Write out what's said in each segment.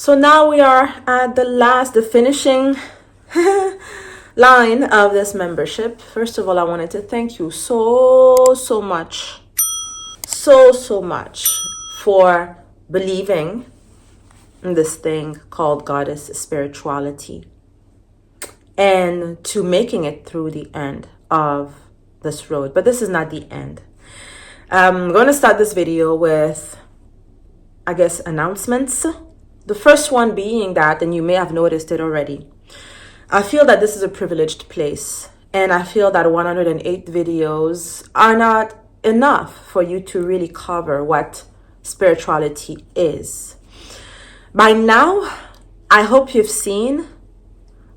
So now we are at the finishing line of this membership. First of all, I wanted to thank you so much for believing in this thing called goddess spirituality and to making it through the end of this road. But this is not the end. I'm going to start this video with, I guess, announcements. The first one being that, and you may have noticed it already, I feel that this is a privileged place, and I feel that 108 videos are not enough for you to really cover what spirituality is. By now, I hope you've seen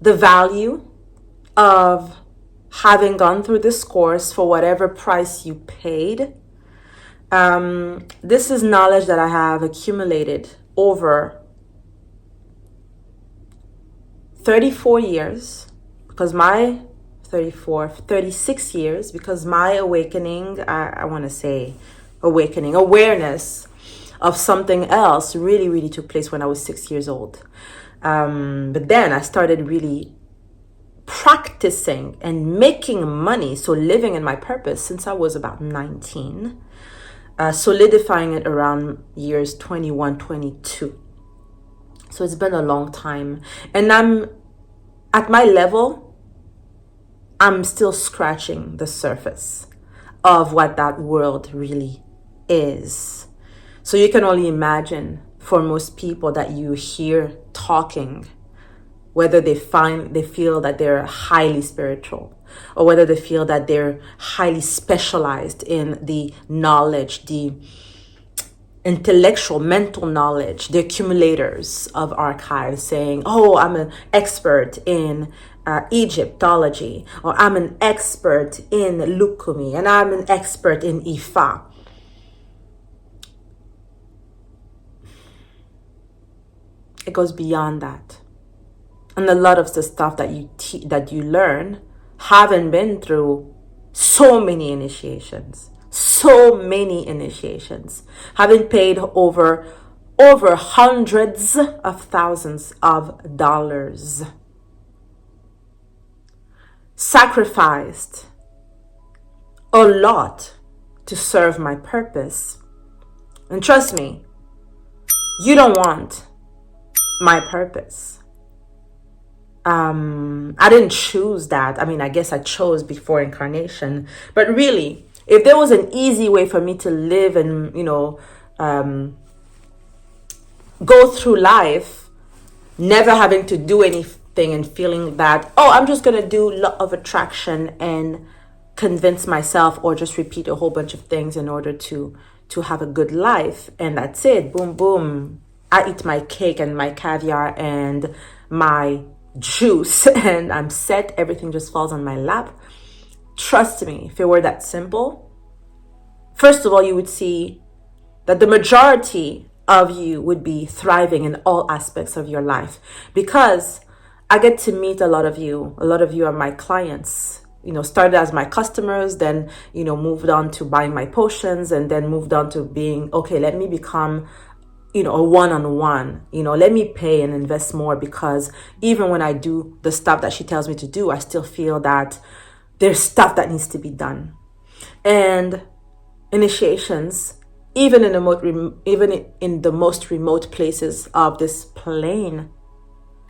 the value of having gone through this course for whatever price you paid. This is knowledge that I have accumulated over 34 years, because my 36 years, because my awakening, I want to say awakening, awareness of something else really took place when I was 6 years old. But then I started really practicing and making money, so living in my purpose, since I was about 19, solidifying it around years 21, 22. So it's been a long time, and I'm at my level, I'm still scratching the surface of what that world really is. So you can only imagine for most people that you hear talking, whether they feel that they're highly spiritual, or whether they feel that they're highly specialized in the knowledge, the intellectual, mental knowledge, the accumulators of archives, saying, oh, I'm an expert in Egyptology, or I'm an expert in Lukumi, and I'm an expert in Ifa. It goes beyond that. And a lot of the stuff that you learn haven't been through so many initiations. Having paid over hundreds of thousands of dollars, sacrificed a lot to serve my purpose. And trust me, you don't want my purpose. I didn't choose that. I mean, I guess I chose before incarnation, but really, if there was an easy way for me to live and, go through life, never having to do anything and feeling that, oh, I'm just going to do law of attraction and convince myself, or just repeat a whole bunch of things in order to have a good life. And that's it. Boom, boom. I eat my cake and my caviar and my juice and I'm set. Everything just falls on my lap. Trust me, if it were that simple, first of all, you would see that the majority of you would be thriving in all aspects of your life, because I get to meet a lot of you. A lot of you are my clients, started as my customers, then, moved on to buying my potions, and then moved on to being, okay, let me become a one-on-one, let me pay and invest more, because even when I do the stuff that she tells me to do, I still feel that there's stuff that needs to be done. And initiations, even in the most remote places of this plane.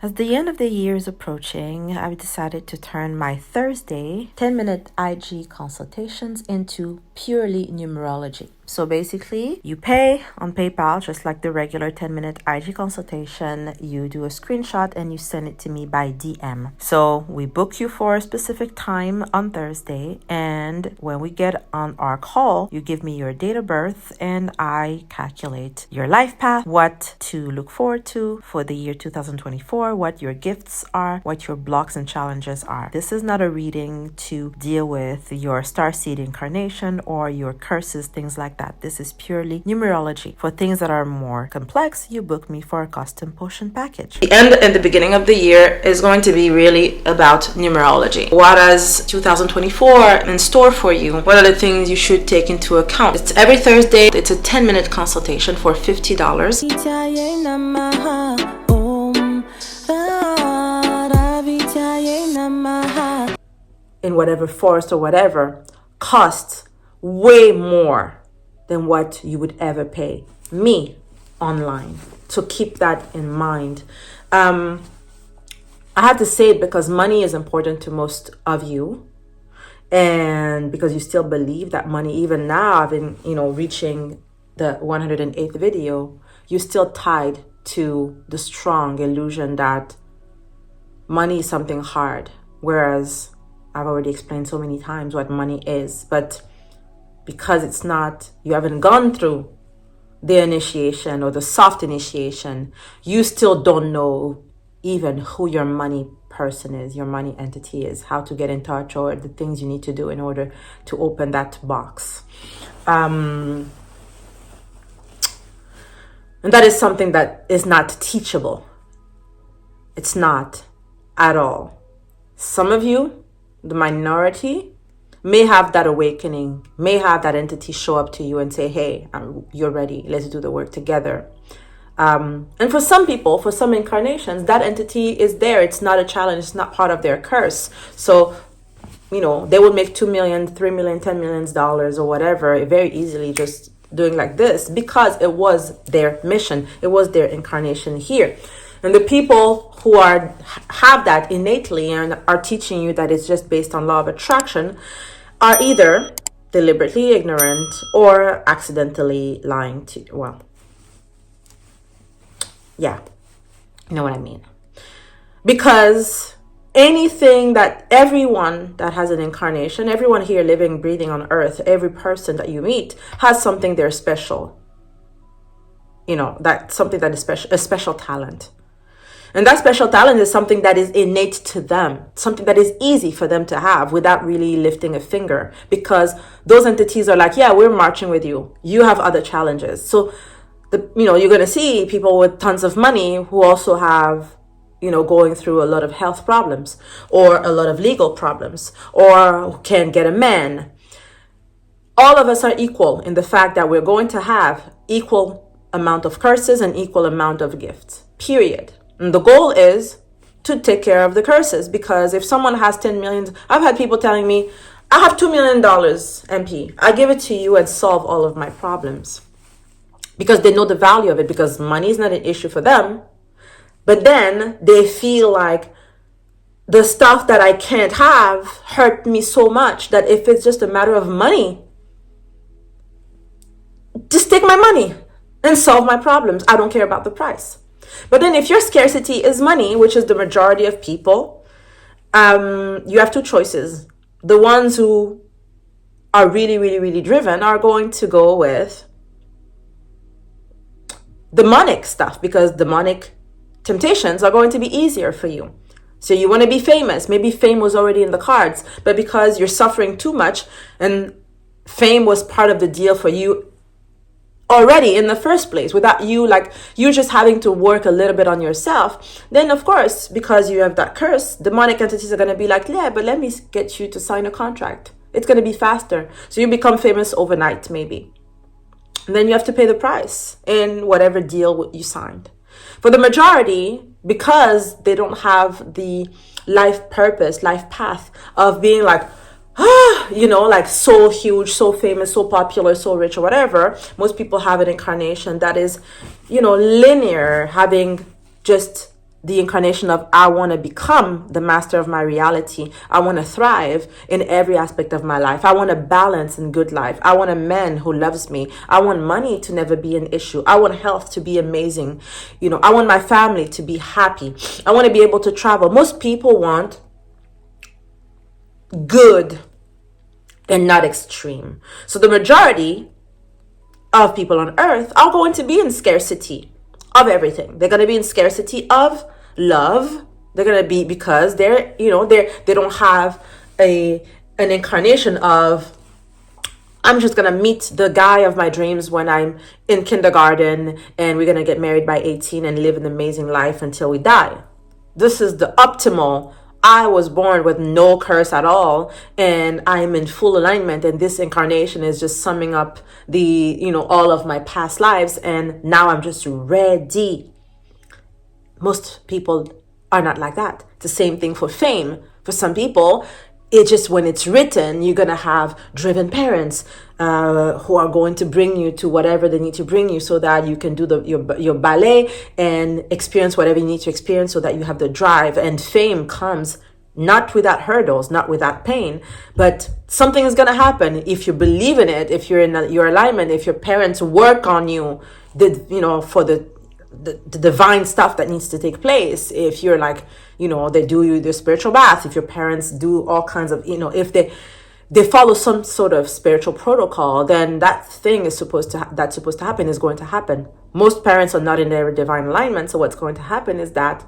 As the end of the year is approaching, I've decided to turn my Thursday 10-minute IG consultations into purely numerology. So basically, you pay on PayPal, just like the regular 10-minute IG consultation. You do a screenshot and you send it to me by DM. So we book you for a specific time on Thursday. And when we get on our call, you give me your date of birth and I calculate your life path, what to look forward to for the year 2024, what your gifts are, what your blocks and challenges are. This is not a reading to deal with your starseed incarnation or your curses, things like that. This is purely numerology. For things that are more complex, you book me for a custom potion package. The end and the beginning of the year is going to be really about numerology. What is 2024 in store for you? What are the things you should take into account? It's every Thursday. It's a 10-minute consultation for $50. in whatever forest or whatever costs way more than what you would ever pay me online. So keep that in mind. I have to say it because money is important to most of you, and because you still believe that money, even now, I've been, reaching the 108th video, you're still tied to the strong illusion that money is something hard, whereas I've already explained so many times what money is. But because it's not, you haven't gone through the initiation or the soft initiation, you still don't know even who your money person is, your money entity is, how to get in touch, or the things you need to do in order to open that box. And that is something that is not teachable. It's not at all. Some of you, the minority, may have that awakening, may have that entity show up to you and say, hey, you're ready, let's do the work together. And for some people, for some incarnations, that entity is there. It's not a challenge. It's not part of their curse. So, they would make 2 million, 3 million, $10 million or whatever very easily just doing like this, because it was their mission. It was their incarnation here. And the people who have that innately and are teaching you that it's just based on law of attraction are either deliberately ignorant or accidentally lying to you. Well, yeah, you know what I mean. Because anything that everyone that has an incarnation, everyone here living, breathing on earth, every person that you meet has something they're special. That's something that is special, a special talent. And that special talent is something that is innate to them, something that is easy for them to have without really lifting a finger, because those entities are like, yeah, we're marching with you. You have other challenges. So, you're going to see people with tons of money who also have, going through a lot of health problems or a lot of legal problems, or who can't get a man. All of us are equal in the fact that we're going to have equal amount of curses and equal amount of gifts, period. And the goal is to take care of the curses, because if someone has 10 million, I've had people telling me, I have $2 million, MP. I give it to you and solve all of my problems. Because they know the value of it, because money is not an issue for them. But then they feel like the stuff that I can't have hurt me so much that if it's just a matter of money, just take my money and solve my problems. I don't care about the price. But then if your scarcity is money, which is the majority of people, you have two choices. The ones who are really, really, really driven are going to go with demonic stuff, because demonic temptations are going to be easier for you. So you want to be famous. Maybe fame was already in the cards, but because you're suffering too much and fame was part of the deal for you already in the first place, without you, like, you just having to work a little bit on yourself, then of course, because you have that curse, demonic entities are going to be like, yeah, but let me get you to sign a contract. It's going to be faster. So you become famous overnight, maybe. And then you have to pay the price in whatever deal you signed. For the majority, because they don't have the life purpose, life path of being like, like so huge, so famous, so popular, so rich or whatever, most people have an incarnation that is, linear, having just the incarnation of, I want to become the master of my reality. I want to thrive in every aspect of my life. I want a balance and good life. I want a man who loves me. I want money to never be an issue. I want health to be amazing. I want my family to be happy. I want to be able to travel. Most people want good and not extreme. So the majority of people on earth are going to be in scarcity of everything. They're going to be in scarcity of love. They're going to be, because they don't have an incarnation of, I'm just going to meet the guy of my dreams when I'm in kindergarten and we're going to get married by 18 and live an amazing life until we die. This is the optimal. I was born with no curse at all, and I'm in full alignment, and this incarnation is just summing up all of my past lives, and now I'm just ready. Most people are not like that. It's the same thing for fame. For some people, It just, when it's written, you're going to have driven parents who are going to bring you to whatever they need to bring you so that you can do your ballet and experience whatever you need to experience so that you have the drive. And fame comes not without hurdles, not without pain, but something is going to happen if you believe in it, if you're in your alignment, if your parents work on you, for the divine stuff that needs to take place. If you're like, they do you the spiritual bath, if your parents do all kinds of, if they follow some sort of spiritual protocol, then that thing is supposed to happen is going to happen. Most parents are not in their divine alignment. So what's going to happen is that,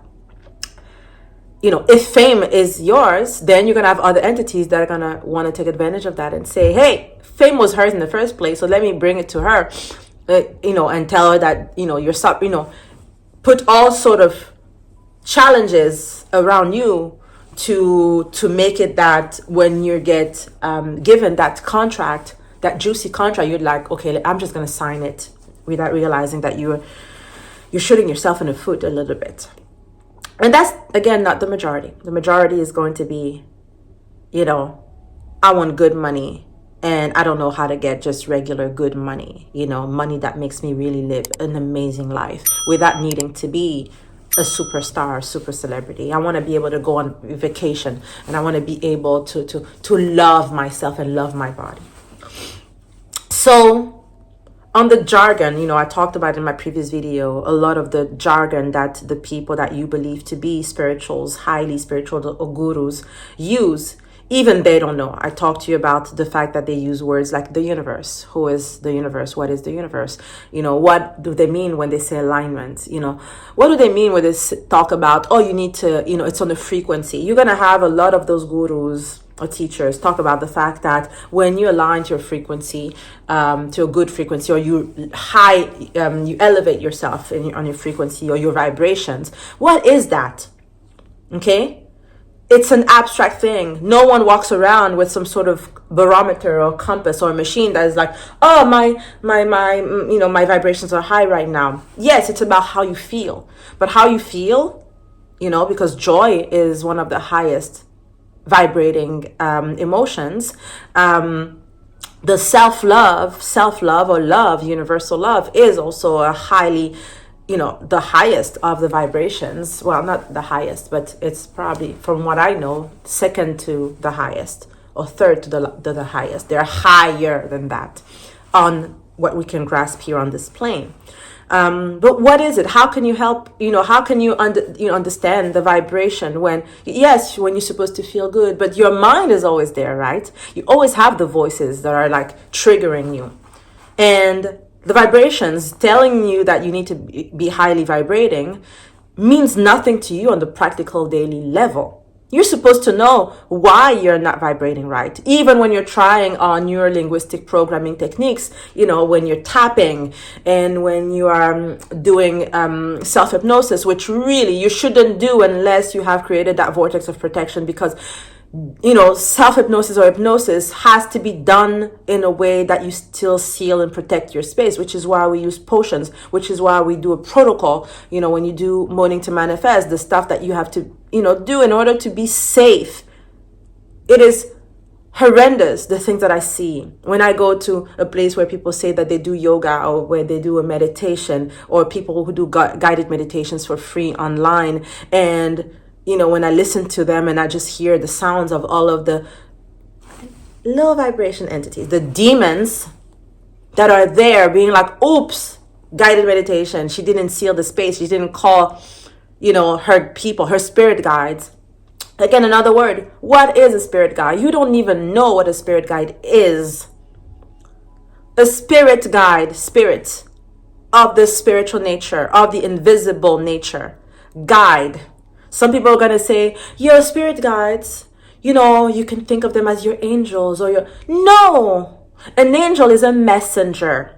if fame is yours, then you're going to have other entities that are going to want to take advantage of that and say, hey, fame was hers in the first place, so let me bring it to her. And tell her that, put all sort of challenges around you to make it that when you get given that contract, that juicy contract, you're like, okay, I'm just going to sign it, without realizing that you're shooting yourself in the foot a little bit. And that's, again, not the majority. The majority is going to be, I want good money. And I don't know how to get just regular good money, money that makes me really live an amazing life without needing to be a superstar, super celebrity. I want to be able to go on vacation, and I want to be able to love myself and love my body. So on the jargon, I talked about in my previous video, a lot of the jargon that the people that you believe to be spirituals, highly spiritual or gurus use. Even they don't know. I talked to you about the fact that they use words like the universe. Who is the universe? What is the universe? What do they mean when they say alignment? What do they mean when they talk about, you need to, it's on the frequency. You're going to have a lot of those gurus or teachers talk about the fact that when you align to your frequency, to a good frequency, or you elevate yourself on your frequency or your vibrations. What is that? Okay? It's an abstract thing. No one walks around with some sort of barometer or compass or machine that is like, oh, my vibrations are high right now. Yes, it's about how you feel. But how you feel, because joy is one of the highest vibrating emotions. The self-love or love, universal love, is also a highly, the highest of the vibrations. Well, not the highest, but it's probably, from what I know, second to the highest or third to the highest. They're higher than that on what we can grasp here on this plane. But what is it? How can you help? How can you understand the vibration when you're supposed to feel good, but your mind is always there, right? You always have the voices that are like triggering you, and the vibrations telling you that you need to be highly vibrating means nothing to you on the practical daily level. You're supposed to know why you're not vibrating right. Even when you're trying on your linguistic programming techniques, when you're tapping and when you are doing self-hypnosis, which really you shouldn't do unless you have created that vortex of protection, because self-hypnosis or hypnosis has to be done in a way that you still seal and protect your space, which is why we use potions, which is why we do a protocol. When you do Moaning to Manifest, the stuff that you have to, do in order to be safe. It is horrendous, the things that I see when I go to a place where people say that they do yoga or where they do a meditation, or people who do guided meditations for free online. And when I listen to them and I just hear the sounds of all of the low vibration entities, the demons that are there being like, oops, guided meditation. She didn't seal the space. She didn't call, her people, her spirit guides. Again, another word. What is a spirit guide? You don't even know what a spirit guide is. A spirit guide, spirit of the spiritual nature, of the invisible nature, guide. Some people are going to say, your spirit guides, you can think of them as your angels or your... No! An angel is a messenger.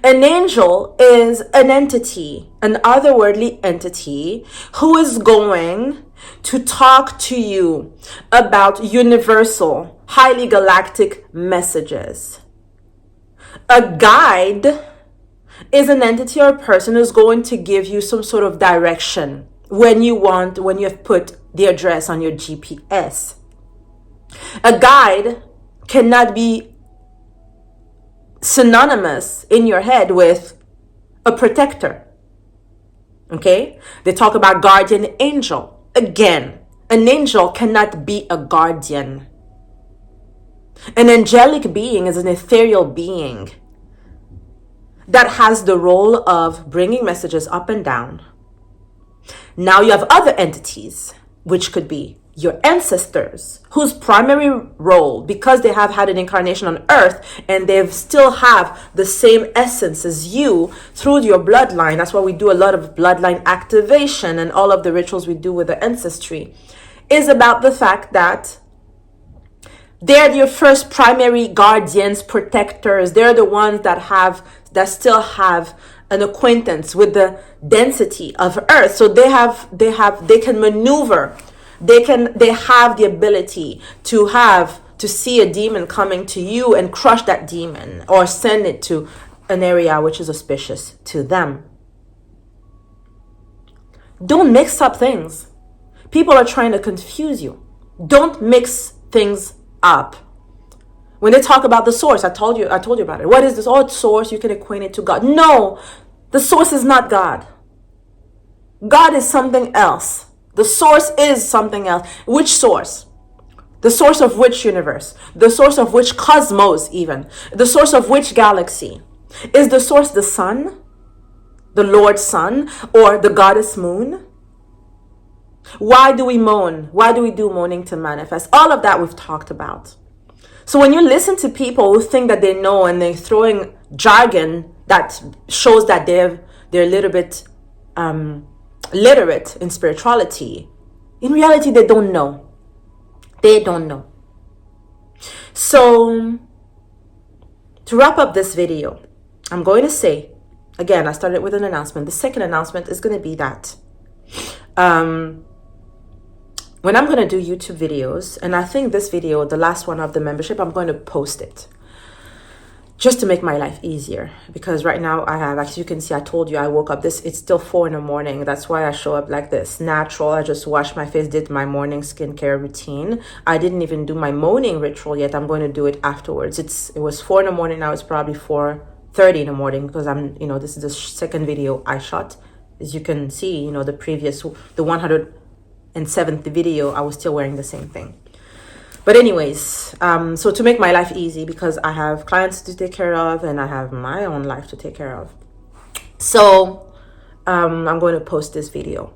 An angel is an entity, an otherworldly entity who is going to talk to you about universal, highly galactic messages. A guide is an entity or a person who's going to give you some sort of direction when you have put the address on your GPS. A guide cannot be synonymous in your head with a protector. Okay? They talk about guardian angel. Again, an angel cannot be a guardian. An angelic being is an ethereal being that has the role of bringing messages up and down. Now you have other entities, which could be your ancestors, whose primary role, because they have had an incarnation on earth and they still have the same essence as you through your bloodline. That's why we do a lot of bloodline activation, and all of the rituals we do with the ancestry is about the fact that they're your first primary guardians, protectors. They're the ones that still have an acquaintance with the density of earth. So they can maneuver. They have the ability to see a demon coming to you and crush that demon, or send it to an area which is auspicious to them. Don't mix up things. People are trying to confuse you. Don't mix things up. When they talk about the source, I told you about it. What is this? Oh, it's source. You can equate it to God. No, the source is not God. God is something else. The source is something else. Which source? The source of which universe? The source of which cosmos even? The source of which galaxy? Is the source the sun? The Lord Sun? Or the goddess moon? Why do we moan? Why do we do moaning to manifest? All of that we've talked about. So when you listen to people who think that they know and they're throwing jargon that shows that they're a little bit literate in spirituality, in reality they don't know. They don't know. So to wrap up this video, I'm going to say, again, I started with an announcement. The second announcement is going to be that when I'm going to do YouTube videos, and I think this video, the last one of the membership, I'm going to post it just to make my life easier, because right now I have, as you can see, I told you I woke up it's still 4 a.m. That's why I show up like this, natural. I just washed my face, did my morning skincare routine. I didn't even do my morning ritual yet. I'm going to do it afterwards. It was 4 a.m. Now it's probably 4:30 a.m. because this is the second video I shot. As you can see, the previous, the 107th video, I was still wearing the same thing. But anyways, so to make my life easy, because I have clients to take care of and I have my own life to take care of, so I'm going to post this video.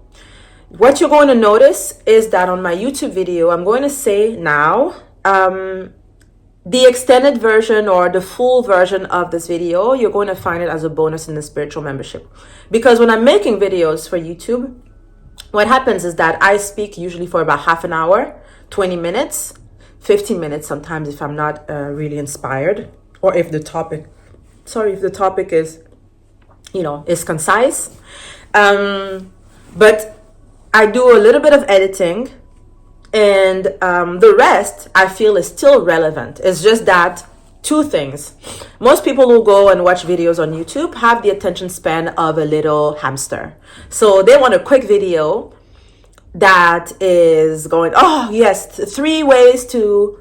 What you're going to notice is that on my YouTube video, I'm going to say now, the extended version or the full version of this video, you're going to find it as a bonus in the spiritual membership. Because when I'm making videos for YouTube, what happens is that I speak usually for about half an hour, 20 minutes, 15 minutes sometimes if I'm not really inspired, or if the topic is, is concise. But I do a little bit of editing, and the rest I feel is still relevant. It's just that 2 things. Most people who go and watch videos on YouTube have the attention span of a little hamster. So they want a quick video that is going, oh yes, 3 ways to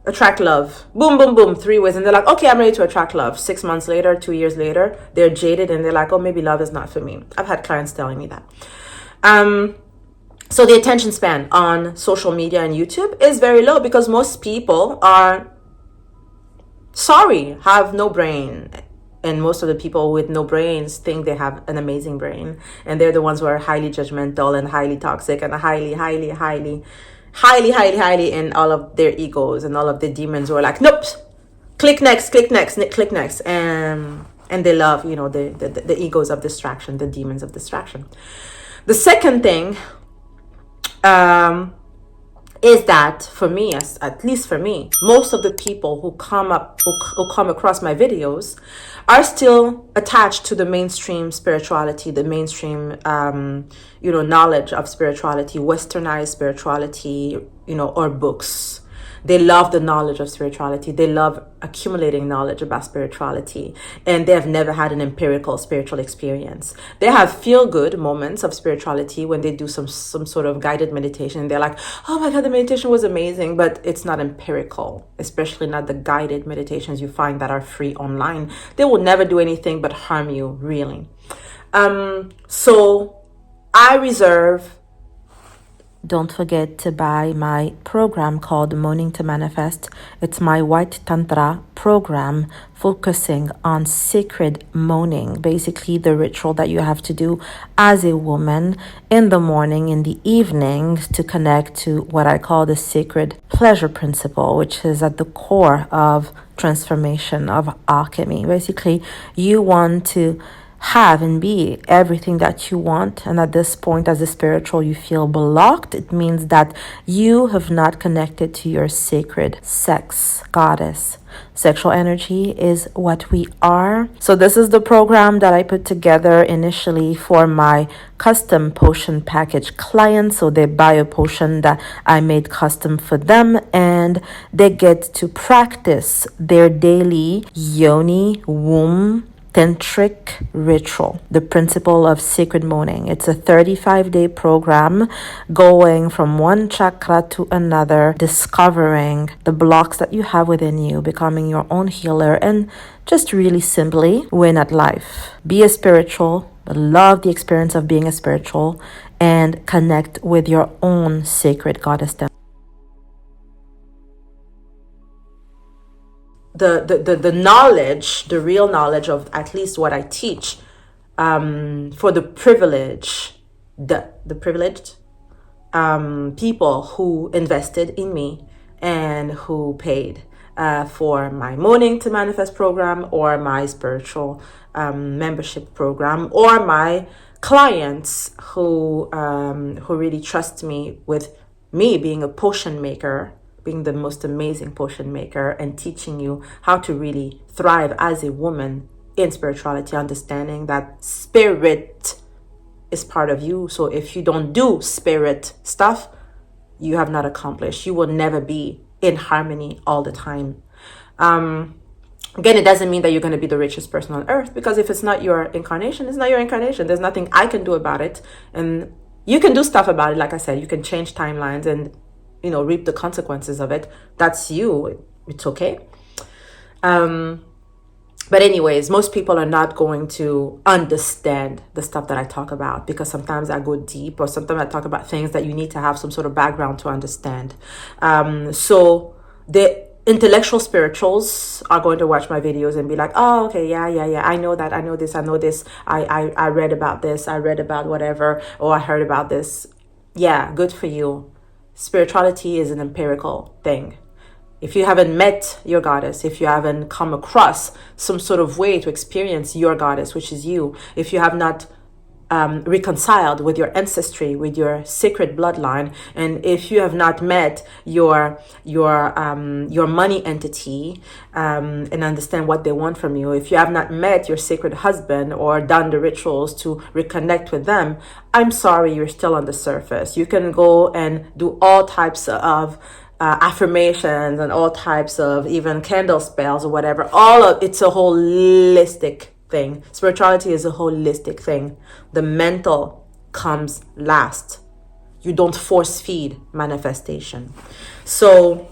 attract love. Boom, boom, boom, 3 ways. And they're like, okay, I'm ready to attract love. 6 months later, 2 years later, they're jaded and they're like, oh, maybe love is not for me. I've had clients telling me that. So the attention span on social media and YouTube is very low because most people have no brain. And most of the people with no brains think they have an amazing brain. And they're the ones who are highly judgmental and highly toxic and highly in all of their egos and all of the demons who are like, nope, click next. And they love, the egos of distraction, the demons of distraction. The second thing is that for me, at least for me, most of the people who come across my videos are still attached to the mainstream spirituality, the mainstream, knowledge of spirituality, westernized spirituality, or books. They love the knowledge of spirituality. They love accumulating knowledge about spirituality. And they have never had an empirical spiritual experience. They have feel-good moments of spirituality when they do some sort of guided meditation. They're like, oh my God, the meditation was amazing. But it's not empirical, especially not the guided meditations you find that are free online. They will never do anything but harm you, really. So I reserve. Don't forget to buy my program called Moaning to Manifest. It's my White Tantra program focusing on sacred moaning, basically the ritual that you have to do as a woman in the morning, in the evening, to connect to what I call the sacred pleasure principle, which is at the core of transformation, of alchemy. Basically, you want to have and be everything that you want, and at this point as a spiritual you feel blocked. It means that you have not connected to your sacred sex goddess. Sexual energy is what we are. So this is the program that I put together initially for my custom potion package clients. So they buy a potion that I made custom for them, and they get to practice their daily yoni womb tantric ritual, the principle of sacred moaning. It's a 35-day program going from one chakra to another, discovering the blocks that you have within you, becoming your own healer, and just really simply win at life. Be a spiritual, love the experience of being a spiritual, and connect with your own sacred goddess. The knowledge, the real knowledge of at least what I teach, for the privileged people who invested in me and who paid for my Moaning to Manifest program, or my spiritual membership program, or my clients who really trust me with me being a potion maker, being the most amazing potion maker, and teaching you how to really thrive as a woman in spirituality, understanding that spirit is part of you. So if you don't do spirit stuff, you have not accomplished. You will never be in harmony all the time. Again, it doesn't mean that you're going to be the richest person on earth, because if it's not your incarnation, it's not your incarnation. There's nothing I can do about it. And you can do stuff about it. Like I said, you can change timelines and reap the consequences of it. That's you. It's okay. But anyways, most people are not going to understand the stuff that I talk about, because sometimes I go deep, or sometimes I talk about things that you need to have some sort of background to understand. So the intellectual spirituals are going to watch my videos and be like, oh, okay, yeah, I know that, I know this, I read about this, I read about whatever, or I heard about this. Yeah, good for you. Spirituality is an empirical thing. If you haven't met your goddess, if you haven't come across some sort of way to experience your goddess, which is you, if you have not reconciled with your ancestry, with your sacred bloodline, and if you have not met your money entity and understand what they want from you, if you have not met your sacred husband or done the rituals to reconnect with them, I'm sorry, you're still on the surface. You can go and do all types of affirmations and all types of even candle spells or whatever. It's a holistic thing. Spirituality is a holistic thing. The mental comes last. You don't force feed manifestation. So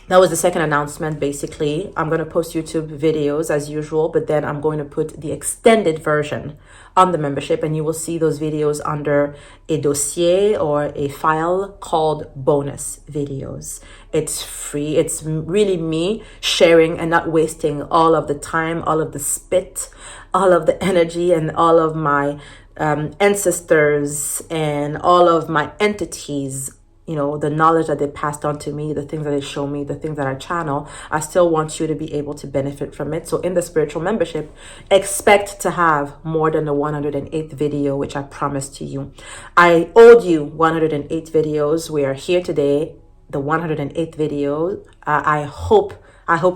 that was the second announcement. Basically, I'm going to post YouTube videos as usual, but then I'm going to put the extended version on the membership, and you will see those videos under a dossier or a file called bonus videos. It's free. It's really me sharing and not wasting all of the time, all of the spit, all of the energy, and all of my ancestors and all of my entities, the knowledge that they passed on to me, the things that they show me, the things that I channel. I still want you to be able to benefit from it. So in the spiritual membership, expect to have more than the 108th video, which I promised to you. I owed you 108 videos. We are here today, the 108th video. I hope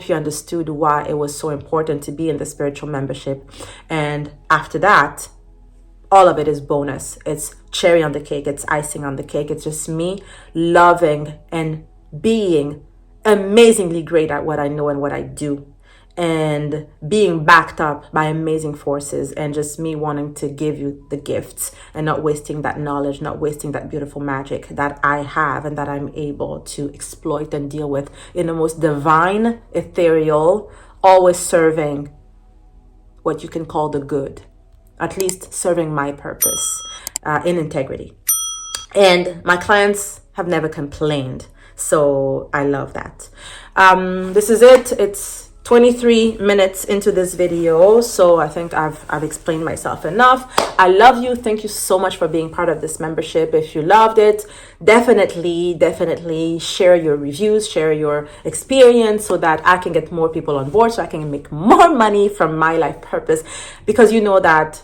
you understood why it was so important to be in the spiritual membership. And after that, all of it is bonus. It's cherry on the cake. It's icing on the cake. It's just me loving and being amazingly great at what I know and what I do, and being backed up by amazing forces, and just me wanting to give you the gifts and not wasting that knowledge, not wasting that beautiful magic that I have and that I'm able to exploit and deal with in the most divine, ethereal, always serving what you can call the good, at least serving my purpose in integrity. And my clients have never complained. So I love that. This is it. It's 23 minutes into this video, so I think I've explained myself enough. I love you. Thank you so much for being part of this membership. If you loved it, definitely share your reviews, share your experience, so that I can get more people on board, so I can make more money from my life purpose, because you know that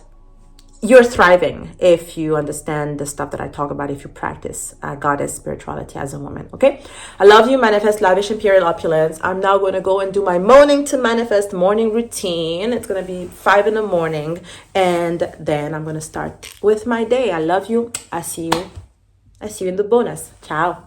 you're thriving if you understand the stuff that I talk about, if you practice goddess spirituality as a woman. Okay, I love you. Manifest lavish imperial opulence. I'm now going to go and do my morning to manifest morning routine. It's going to be 5 in the morning, and then I'm going to start with my day. I love you. I see you in the bonus. Ciao.